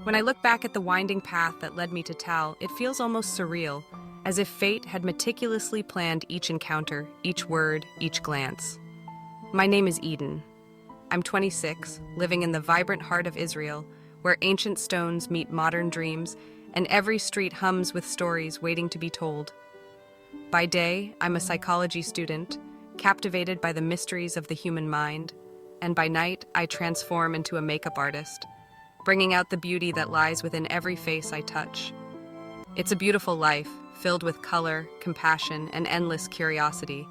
When I look back at the winding path that led me to Tal, it feels almost surreal, as if fate had meticulously planned each encounter, each word, each glance. My name is Eden. I'm 26, living in the vibrant heart of Israel, where ancient stones meet modern dreams, and every street hums with stories waiting to be told. By day, I'm a psychology student, captivated by the mysteries of the human mind, and by night, I transform into a makeup artist, bringing out the beauty that lies within every face I touch. It's a beautiful life, filled with color, compassion, and endless curiosity.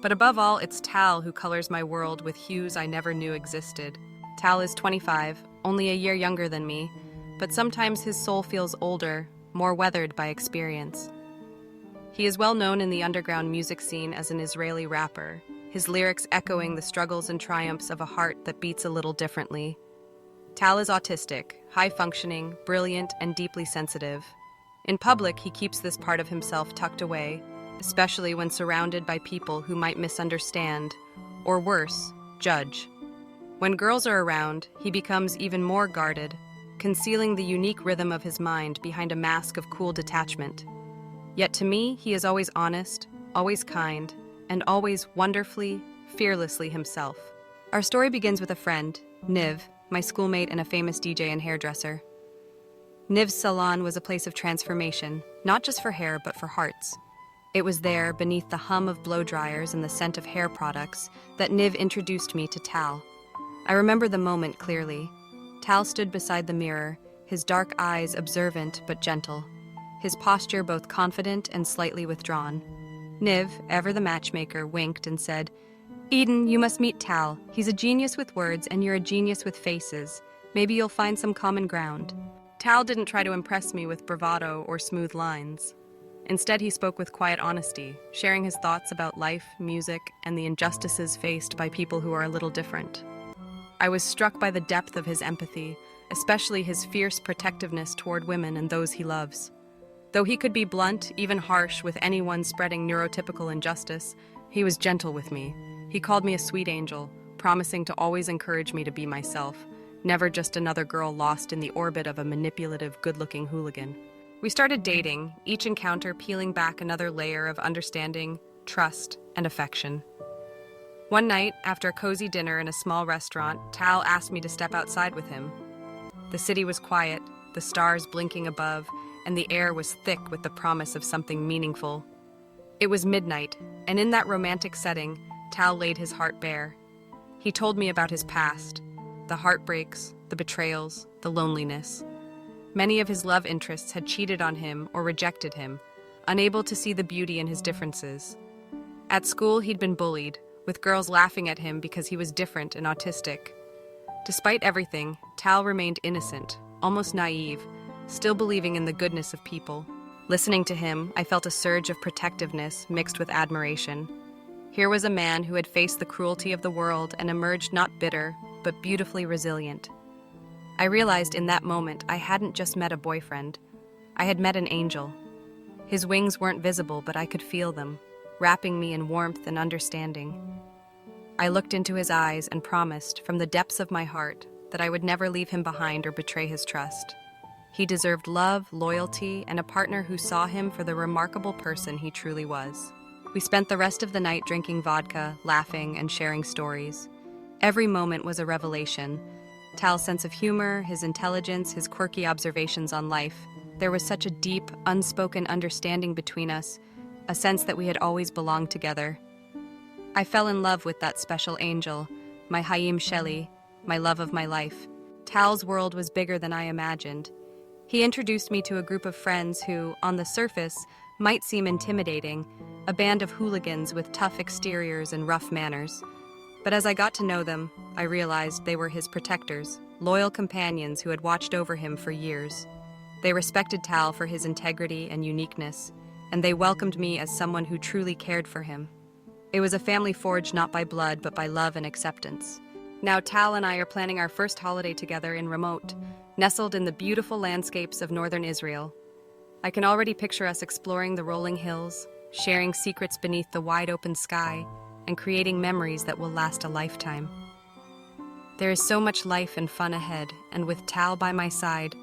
But above all, it's Tal who colors my world with hues I never knew existed. Tal is 25, only a year younger than me, but sometimes his soul feels older, more weathered by experience. He is well known in the underground music scene as an Israeli rapper, his lyrics echoing the struggles and triumphs of a heart that beats a little differently. Tal is autistic, high-functioning, brilliant, and deeply sensitive. In public, he keeps this part of himself tucked away, especially when surrounded by people who might misunderstand, or worse, judge. When girls are around, he becomes even more guarded, concealing the unique rhythm of his mind behind a mask of cool detachment. Yet to me, he is always honest, always kind, and always wonderfully, fearlessly himself. Our story begins with a friend, Niv, my schoolmate and a famous DJ and hairdresser. Niv's salon was a place of transformation, not just for hair, but for hearts. It was there, beneath the hum of blow dryers and the scent of hair products, that Niv introduced me to Tal. I remember the moment clearly. Tal stood beside the mirror, his dark eyes observant but gentle, his posture both confident and slightly withdrawn. Niv, ever the matchmaker, winked and said, "Eden, you must meet Tal. He's a genius with words and you're a genius with faces. Maybe you'll find some common ground." Tal didn't try to impress me with bravado or smooth lines. Instead, he spoke with quiet honesty, sharing his thoughts about life, music, and the injustices faced by people who are a little different. I was struck by the depth of his empathy, especially his fierce protectiveness toward women and those he loves. Though he could be blunt, even harsh, with anyone spreading neurotypical injustice, he was gentle with me. He called me a sweet angel, promising to always encourage me to be myself, never just another girl lost in the orbit of a manipulative, good-looking hooligan. We started dating, each encounter peeling back another layer of understanding, trust, and affection. One night, after a cozy dinner in a small restaurant, Tal asked me to step outside with him. The city was quiet, the stars blinking above, and the air was thick with the promise of something meaningful. It was midnight, and in that romantic setting, Tal laid his heart bare. He told me about his past, the heartbreaks, the betrayals, the loneliness. Many of his love interests had cheated on him or rejected him, unable to see the beauty in his differences. At school, he'd been bullied, with girls laughing at him because he was different and autistic. Despite everything, Tal remained innocent, almost naive, still believing in the goodness of people. Listening to him, I felt a surge of protectiveness mixed with admiration. Here was a man who had faced the cruelty of the world and emerged not bitter, but beautifully resilient. I realized in that moment I hadn't just met a boyfriend. I had met an angel. His wings weren't visible, but I could feel them, wrapping me in warmth and understanding. I looked into his eyes and promised, from the depths of my heart, that I would never leave him behind or betray his trust. He deserved love, loyalty, and a partner who saw him for the remarkable person he truly was. We spent the rest of the night drinking vodka, laughing, and sharing stories. Every moment was a revelation. Tal's sense of humor, his intelligence, his quirky observations on life. There was such a deep, unspoken understanding between us, a sense that we had always belonged together. I fell in love with that special angel, my Hayim Sheli, my love of my life. Tal's world was bigger than I imagined. He introduced me to a group of friends who, on the surface, might seem intimidating, a band of hooligans with tough exteriors and rough manners. But as I got to know them, I realized they were his protectors, loyal companions who had watched over him for years. They respected Tal for his integrity and uniqueness, and they welcomed me as someone who truly cared for him. It was a family forged not by blood, but by love and acceptance. Now Tal and I are planning our first holiday together in Remote, nestled in the beautiful landscapes of northern Israel. I can already picture us exploring the rolling hills, sharing secrets beneath the wide-open sky, and creating memories that will last a lifetime. There is so much life and fun ahead, and with Tal by my side,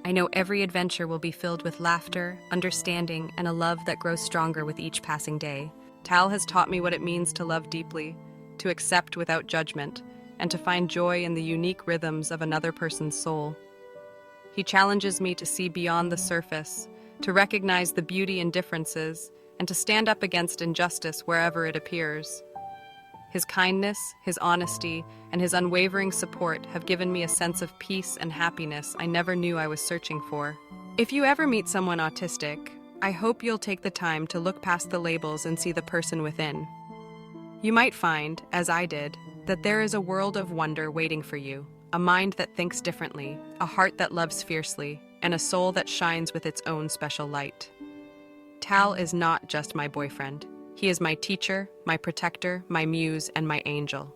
I know every adventure will be filled with laughter, understanding, and a love that grows stronger with each passing day. Tal has taught me what it means to love deeply, to accept without judgment, and to find joy in the unique rhythms of another person's soul. He challenges me to see beyond the surface, to recognize the beauty in differences, and to stand up against injustice wherever it appears. His kindness, his honesty, and his unwavering support have given me a sense of peace and happiness I never knew I was searching for. If you ever meet someone autistic, I hope you'll take the time to look past the labels and see the person within. You might find, as I did, that there is a world of wonder waiting for you, a mind that thinks differently, a heart that loves fiercely, and a soul that shines with its own special light. Tal is not just my boyfriend. He is my teacher, my protector, my muse, and my angel.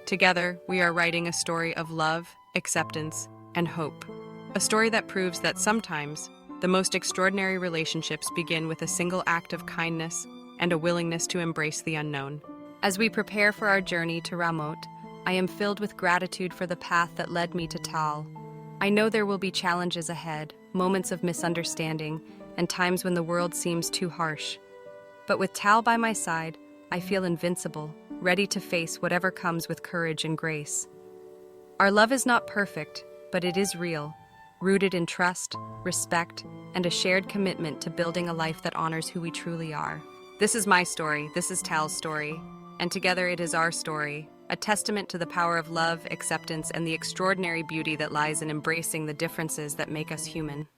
Together, we are writing a story of love, acceptance, and hope. A story that proves that sometimes, the most extraordinary relationships begin with a single act of kindness and a willingness to embrace the unknown. As we prepare for our journey to Ramot, I am filled with gratitude for the path that led me to Tal. I know there will be challenges ahead, moments of misunderstanding, and times when the world seems too harsh. But with Tal by my side, I feel invincible, ready to face whatever comes with courage and grace. Our love is not perfect, but it is real, rooted in trust, respect, and a shared commitment to building a life that honors who we truly are. This is my story, this is Tal's story, and together it is our story, a testament to the power of love, acceptance, and the extraordinary beauty that lies in embracing the differences that make us human.